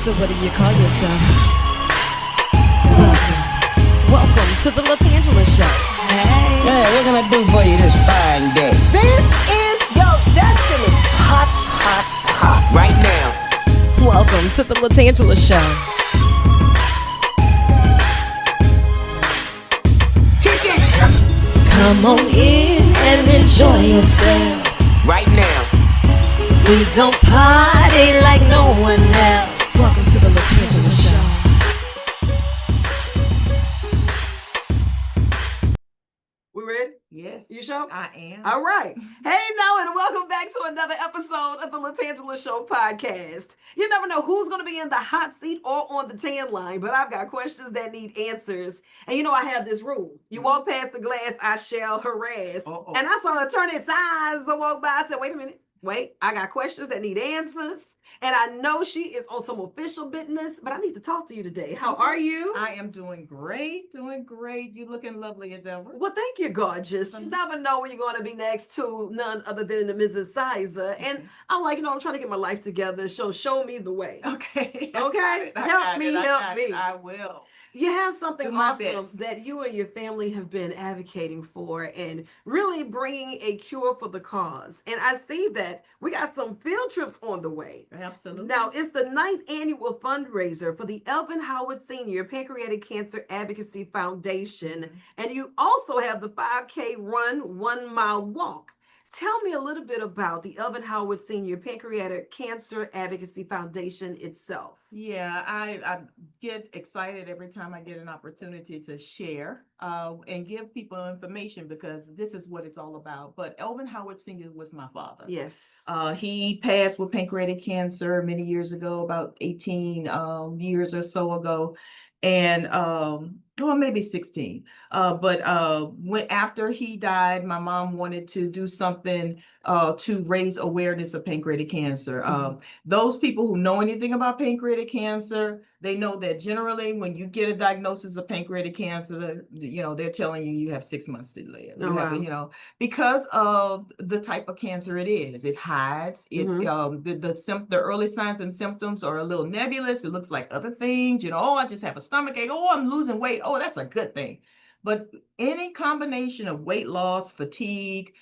So what do you call yourself? Welcome to the LaTangela Show. Hey. Hey, what can I do for you this fine day? This is your destiny. Hot, hot, hot. Right now. Welcome to the LaTangela Show. Kick it. Come on in and enjoy yourself. Right now. We gon' party like no one else. Welcome to the LaTangela Show. We ready? Yes. You sure? I am. All right. Hey now, and welcome back to another episode of the LaTangela Show podcast. You never know who's going to be in the hot seat or on the tan line, but I've got questions that need answers. And you know I have this rule. You walk past the glass, I shall harass. And I saw Attorney Sizer walk by. I said, wait a minute. Wait, I got questions that need answers. And I know she is on some official business, but I need to talk to you today. How are you? I am doing great. You looking lovely as ever. Well, thank you, gorgeous. You never know when you're going to be next to none other than the Mrs. Sizer. And I'm like, I'm trying to get my life together. So show me the way. Okay. Okay? Help me. I will. You have something Do my awesome best. that you and your family have been advocating for and really bringing a cure for the cause. And I see that we got some field trips on the way. Absolutely. Now, it's the 9th annual fundraiser for the Elvin Howard Sr. Pancreatic Cancer Awareness Foundation. And you also have the 5K run, 1 mile walk. Tell me a little bit about the Elvin Howard Sr. Pancreatic Cancer Awareness Foundation itself. Yeah, I get excited every time I get an opportunity to share and give people information because this is what it's all about. But Elvin Howard Sr. was my father. Yes. He passed with pancreatic cancer many years ago, about 18 years or so ago. And well, maybe 16. But when after he died, my mom wanted to do something to raise awareness of pancreatic cancer. Those people who know anything about pancreatic cancer, they know that generally when you get a diagnosis of pancreatic cancer, they're telling you have 6 months to live. Because of the type of cancer it is. It hides. It the early signs and symptoms are a little nebulous. It looks like other things. I just have a stomach ache. Oh, I'm losing weight. Oh, that's a good thing. But any combination of weight loss, fatigue,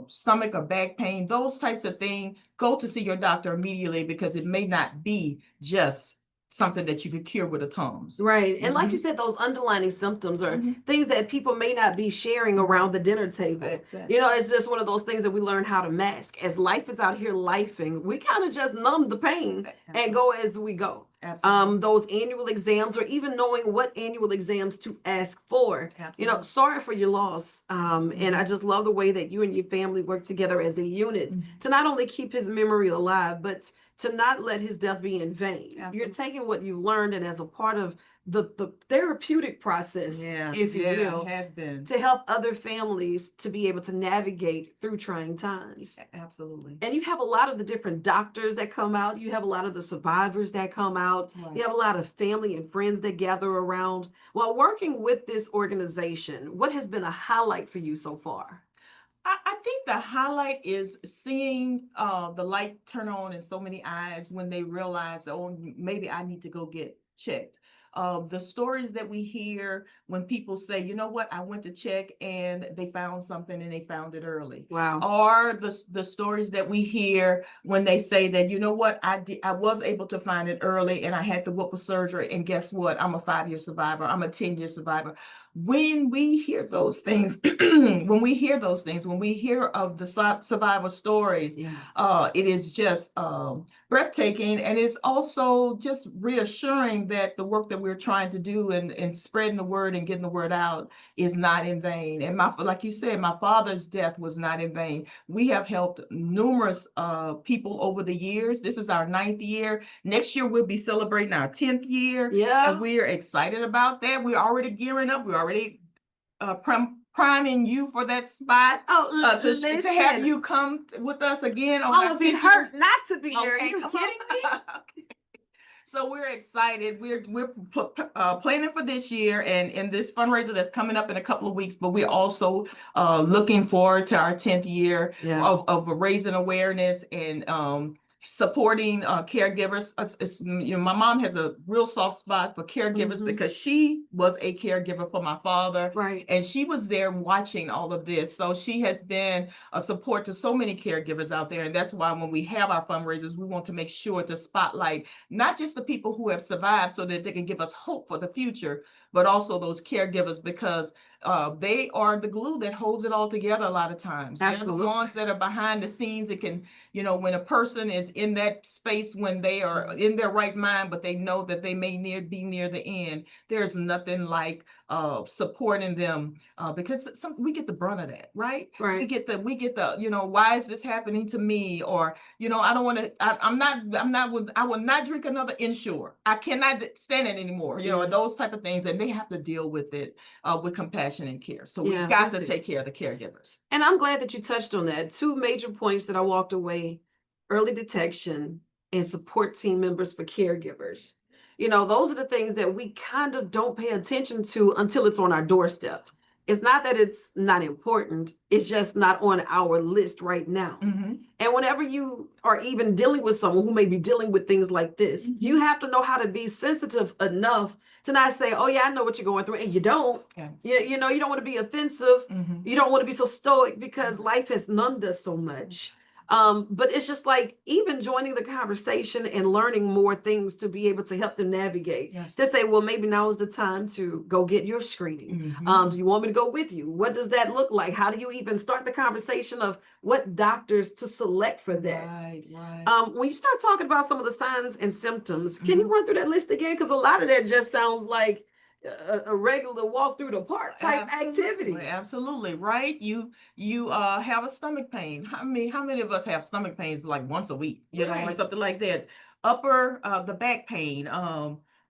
stomach or back pain, those types of things, go to see your doctor immediately because it may not be just something that you could cure with a Tums. Right. And like you said, those underlying symptoms are things that people may not be sharing around the dinner table. Exactly. It's just one of those things that we learn how to mask. As life is out here lifing, we kind of just numb the pain and go as we go. Absolutely. Those annual exams, or even knowing what annual exams to ask for. Absolutely. Sorry for your loss. And I just love the way that you and your family work together as a unit to not only keep his memory alive, but to not let his death be in vain. Absolutely. You're taking what you've learned and as a part of the therapeutic process, if you will, it has been. to help other families to be able to navigate through trying times. Absolutely. And you have a lot of the different doctors that come out. You have a lot of the survivors that come out. Right. You have a lot of family and friends that gather around. While working with this organization, what has been a highlight for you so far? I think the highlight is seeing the light turn on in so many eyes when they realize, oh, maybe I need to go get checked. The stories that we hear when people say, you know what, I went to check and they found something and they found it early. Wow. Or the stories that we hear when they say that, you know what, I was able to find it early and I had to whoop a surgery, and guess what, I'm a 5-year survivor, I'm a 10-year survivor. When we hear those things, when we hear of the survivor stories, it is just breathtaking. And it's also just reassuring that the work that we're trying to do and spreading the word and getting the word out is not in vain. And like you said, my father's death was not in vain. We have helped numerous people over the years. This is our 9th year. Next year, we'll be celebrating our 10th year. Yeah. And we're excited about that. We're already gearing up. We're already priming you for that spot. To have you come with us again. I would be hurt not to be here. Okay, Are you kidding me? So we're excited. We're planning for this year and this fundraiser that's coming up in a couple of weeks. But we're also looking forward to our 10th year of raising awareness and supporting caregivers. My mom has a real soft spot for caregivers because she was a caregiver for my father. Right. And she was there watching all of this. So she has been a support to so many caregivers out there. And that's why when we have our fundraisers, we want to make sure to spotlight not just the people who have survived so that they can give us hope for the future, but also those caregivers, because they are the glue that holds it all together a lot of times. Absolutely. They're the ones that are behind the scenes. It can, when a person is in that space when they are in their right mind, but they know that they may be near the end, there's nothing like supporting them because we get the brunt of that, right? Right. We get the, why is this happening to me? Or, I don't want to, I will not drink another Ensure. I cannot stand it anymore, those type of things. And they have to deal with it with compassion and care. So we've got to take care of the caregivers. And I'm glad that you touched on that. Two major points that I walked away: early detection and support team members for caregivers. Those are the things that we kind of don't pay attention to until it's on our doorstep. It's not that it's not important, it's just not on our list right now. And whenever you are even dealing with someone who may be dealing with things like this, you have to know how to be sensitive enough to not say, oh yeah, I know what you're going through, and you don't. Yes. You don't want to be offensive. You don't want to be so stoic because life has numbed us so much. But it's just like even joining the conversation and learning more things to be able to help them navigate. Yes. To say, well, maybe now is the time to go get your screening. Do you want me to go with you? What does that look like? How do you even start the conversation of what doctors to select for that? Right. When you start talking about some of the signs and symptoms, can you run through that list again? Because a lot of that just sounds like a regular walk through the park type activity. Absolutely. Right. You have a stomach pain. How many of us have stomach pains like once a week, or something like that? The back pain,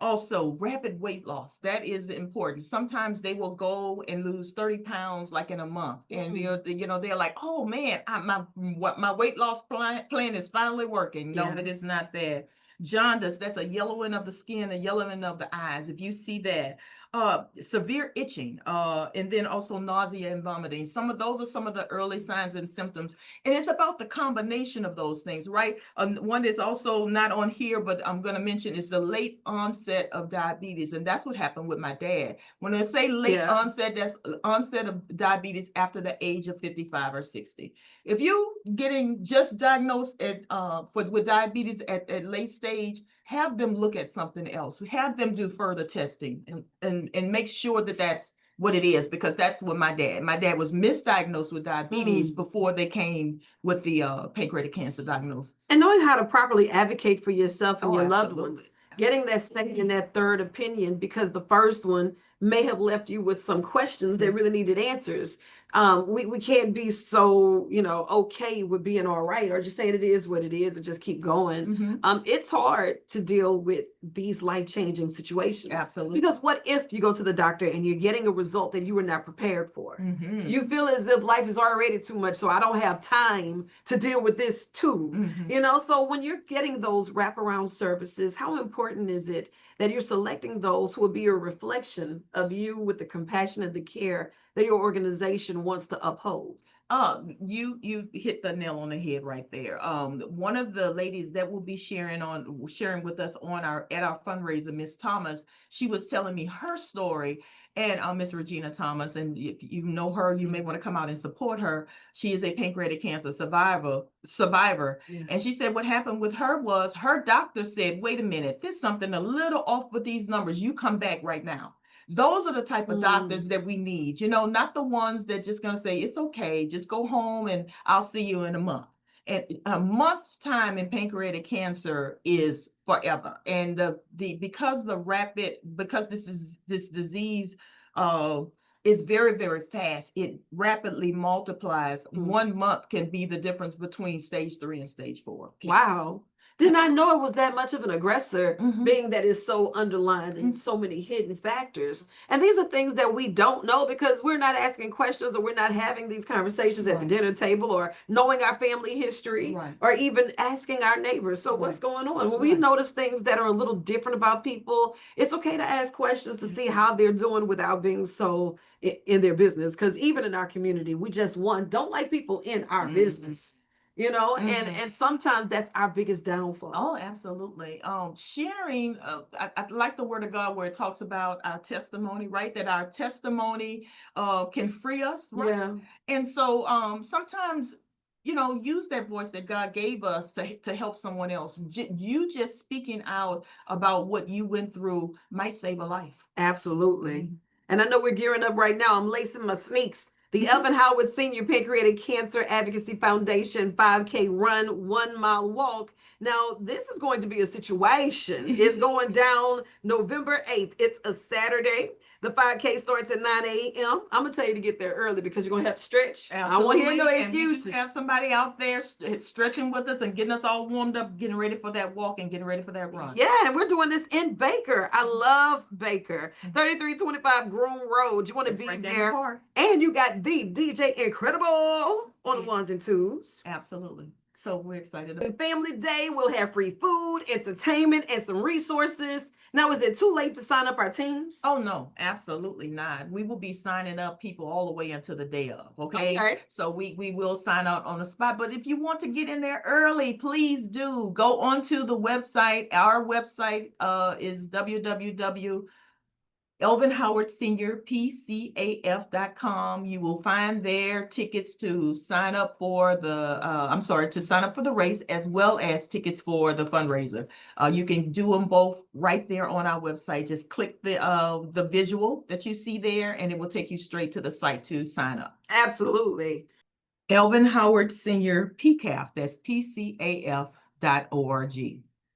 also rapid weight loss. That is important. Sometimes they will go and lose 30 pounds like in a month. And they're like, oh man, my weight loss plan is finally working. No, it is not that. Jaundice, that's a yellowing of the skin, a yellowing of the eyes. If you see that, severe itching, and then also nausea and vomiting. Those are some of the early signs and symptoms. And it's about the combination of those things, right? One is also not on here, but I'm going to mention is the late onset of diabetes. And that's what happened with my dad. When I say late onset, that's onset of diabetes after the age of 55 or 60. If you getting just diagnosed with diabetes at late stage, have them look at something else. Have them do further testing and make sure that that's what it is, because that's what my dad was misdiagnosed with diabetes before they came with the pancreatic cancer diagnosis. And knowing how to properly advocate for yourself and your loved ones. Getting that second and that third opinion, because the first one may have left you with some questions that really needed answers. We can't be so, okay with being all right, or just saying it is what it is and just keep going. It's hard to deal with these life-changing situations. Absolutely. Because what if you go to the doctor and you're getting a result that you were not prepared for? You feel as if life is already too much, so I don't have time to deal with this too. So when you're getting those wraparound services, how important is it that you're selecting those who will be a reflection of you with the compassion and the care that your organization wants to uphold? You hit the nail on the head right there. One of the ladies that will be sharing with us at our fundraiser, Miss Thomas, she was telling me her story. And Miss Regina Thomas, and if you know her, you may want to come out and support her. She is a pancreatic cancer survivor. And she said what happened with her was her doctor said, wait a minute, there's something a little off with these numbers. You come back right now. Those are the type of doctors that we need, not the ones that just going to say, it's okay, just go home and I'll see you in a month. And a month's time in pancreatic cancer is forever. And because this disease is very, very fast, it rapidly multiplies. 1 month can be the difference between stage 3 and stage 4. Wow. Did not know it was that much of an aggressor, being that it's so underlined and so many hidden factors. And these are things that we don't know because we're not asking questions, or we're not having these conversations at the dinner table, or knowing our family history, or even asking our neighbors, so what's going on? When we notice things that are a little different about people, it's okay to ask questions to see how they're doing without being so in their business. Because even in our community, we just don't like people in our business. and sometimes that's our biggest downfall. Oh, absolutely. Sharing, I like the word of God where it talks about our testimony, right? That our testimony can free us, right? Yeah. And so sometimes, use that voice that God gave us to help someone else. You just speaking out about what you went through might save a life. Absolutely. Mhm. And I know we're gearing up right now. I'm lacing my sneaks. The Elvin Howard Sr. Pancreatic Cancer Advocacy Foundation 5K run, 1 mile walk. Now, this is going to be a situation. It's going down November 8th. It's a Saturday. The 5K starts at 9 a.m. I'm going to tell you to get there early because you're going to have to stretch. I don't want to hear no Absolutely. excuses. And we do have somebody out there stretching with us and getting us all warmed up, getting ready for that walk and getting ready for that run. Yeah, and we're doing this in Baker. I love Baker. 3325 Groom Road. You want to It's be right down there. the park. And you got the DJ Incredible on the ones and twos. Absolutely. So we're excited. And Family Day, we'll have free food, entertainment, and some resources. Now, is it too late to sign up our teams? Oh, no, absolutely not. We will be signing up people all the way until the day of, okay? So we will sign out on the spot. But if you want to get in there early, please do. Go onto the website. Our website is Elvin Howard Sr. PCAF.com. You will find there tickets to sign up for the race as well as tickets for the fundraiser. You can do them both right there on our website. Just click the visual that you see there and it will take you straight to the site to sign up. Absolutely. Elvin Howard Sr. PCAF, that's PCAF.org.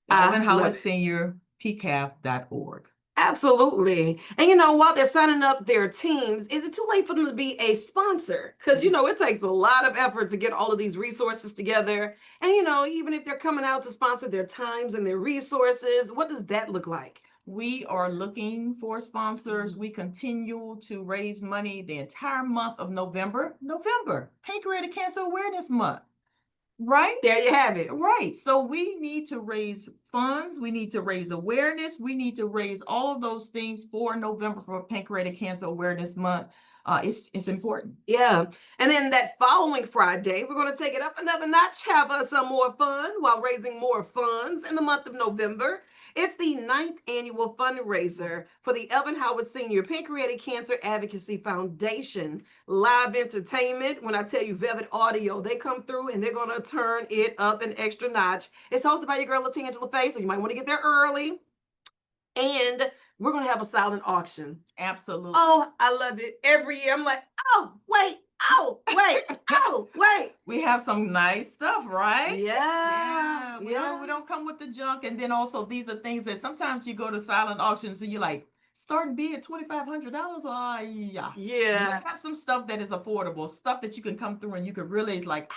Elvin Howard Sr. PCAF.org. Absolutely. And while they're signing up their teams, is it too late for them to be a sponsor? Because it takes a lot of effort to get all of these resources together. And even if they're coming out to sponsor their times and their resources, what does that look like? We are looking for sponsors. We continue to raise money the entire month of November, Pancreatic Cancer Awareness Month. Right? There you have it. Right. So we need to raise funds. We need to raise awareness. We need to raise all of those things for November for Pancreatic Cancer Awareness Month. It's important. Yeah. And then that following Friday, we're going to take it up another notch, have us some more fun while raising more funds in the month of November. It's the 9th annual fundraiser for the Elvin Howard Sr. Pancreatic Cancer Advocacy Foundation. Live entertainment. When I tell you Velvet Audio, they come through and they're going to turn it up an extra notch. It's hosted by your girl LaTangela Fay, so you might want to get there early. And we're going to have a silent auction. Absolutely. Oh, I love it. Every year I'm like, oh, wait. We have some nice stuff, right? Yeah. We don't come with the junk. And then also these are things that sometimes you go to silent auctions and you're like, starting bid at $2,500. Yeah. We have some stuff that is affordable, stuff that you can come through and you can really I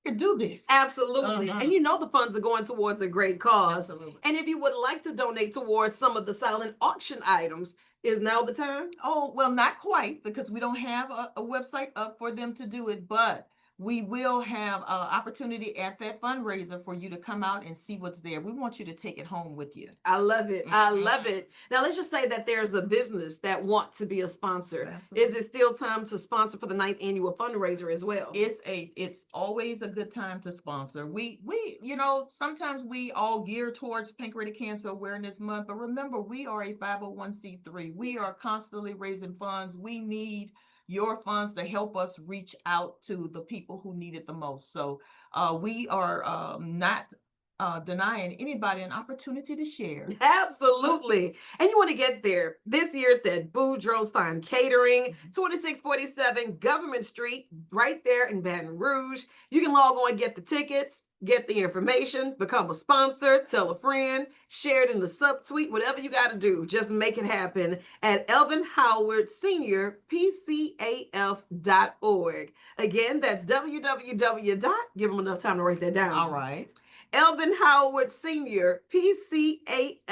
could do this. Absolutely. And the funds are going towards a great cause. Absolutely. And if you would like to donate towards some of the silent auction items, is now the time? Oh, well, not quite, because we don't have a website up for them to do it, but we will have an opportunity at that fundraiser for you to come out and see what's there. We want you to take it home with you. I love it. I love it. Now, let's just say that there's a business that wants to be a sponsor. Absolutely. Is it still time to sponsor for the 9th annual fundraiser as well? It's always a good time to sponsor. We sometimes we all gear towards Pancreatic Cancer Awareness Month, but remember, we are a 501c3. We are constantly raising funds. We need your funds to help us reach out to the people who need it the most. So we are not denying anybody an opportunity to share. Absolutely. And you want to get there. This year it's at Boudreaux's Fine Catering, 2647 Government Street, right there in Baton Rouge. You can log on and get the tickets, get the information, become a sponsor, tell a friend, share it in the subtweet, whatever you got to do. Just make it happen at Elvin Howard Sr. PCAF.org. Again, that's www. Give them enough time to write that down. All right. Elvin Howard Sr. PCAF.org.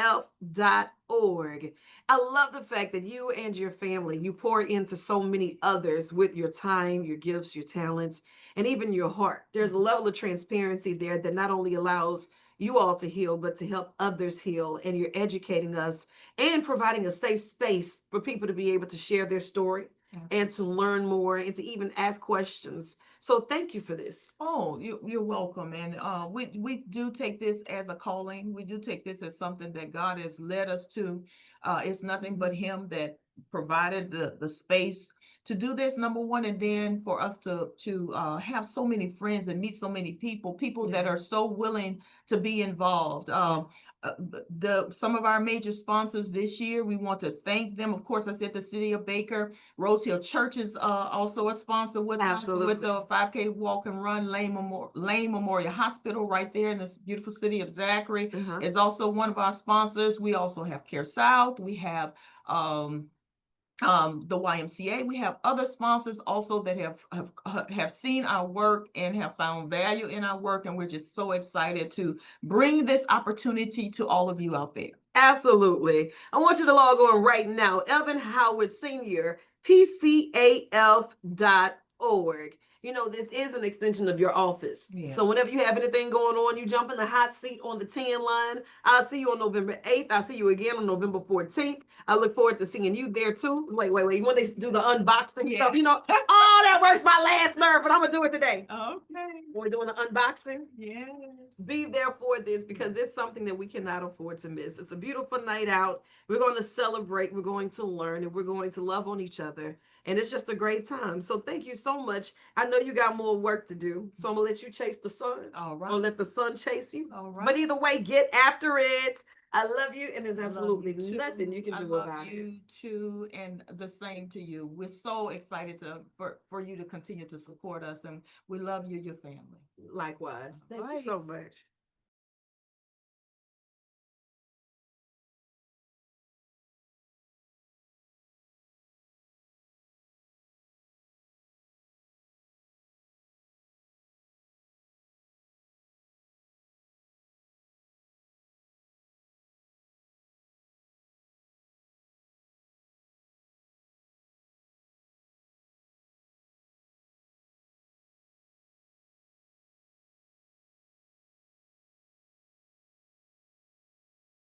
I love the fact that you and your family, you pour into so many others with your time, your gifts, your talents, and even your heart. There's a level of transparency there that not only allows you all to heal, but to help others heal. And you're educating us and providing a safe space for people to be able to share their story, and to learn more and to even ask questions. So thank you for this. Oh, you're welcome. And we do take this as a calling. We do take this as something that God has led us to. It's nothing but Him that provided the space to do this, number one, and then for us to have so many friends and meet so many people that are so willing to be involved. Some of our major sponsors this year, we want to thank them. Of course, I said the City of Baker. Rose Hill Church is also a sponsor with us with the 5K walk and run. Lane Memorial Hospital right there in this beautiful city of Zachary is also one of our sponsors. We also have Care South. We have the YMCA. We have other sponsors also that have seen our work and have found value in our work, and we're just so excited to bring this opportunity to all of you out there. Absolutely. I want you to log on right now, Elvin Howard Sr, PCAF.org. You know, this is an extension of your office. Yeah. So whenever you have anything going on, you jump in the hot seat on the tan line. I'll see you on November 8th. I'll see you again on November 14th. I look forward to seeing you there too. Wait. When they do the unboxing stuff, you know, oh, that works my last nerve, but I'm going to do it today. Okay. We're doing the unboxing. Yes. Be there for this because it's something that we cannot afford to miss. It's a beautiful night out. We're going to celebrate. We're going to learn, and we're going to love on each other. And it's just a great time. So thank you so much. I know you got more work to do. So I'm going to let you chase the sun. All right. I'll let the sun chase you. All right. But either way, get after it. I love you, and there's absolutely nothing you can do about it. I love you too, and the same to you. We're so excited for you to continue to support us, and we love you, your family. Likewise. Thank you so much.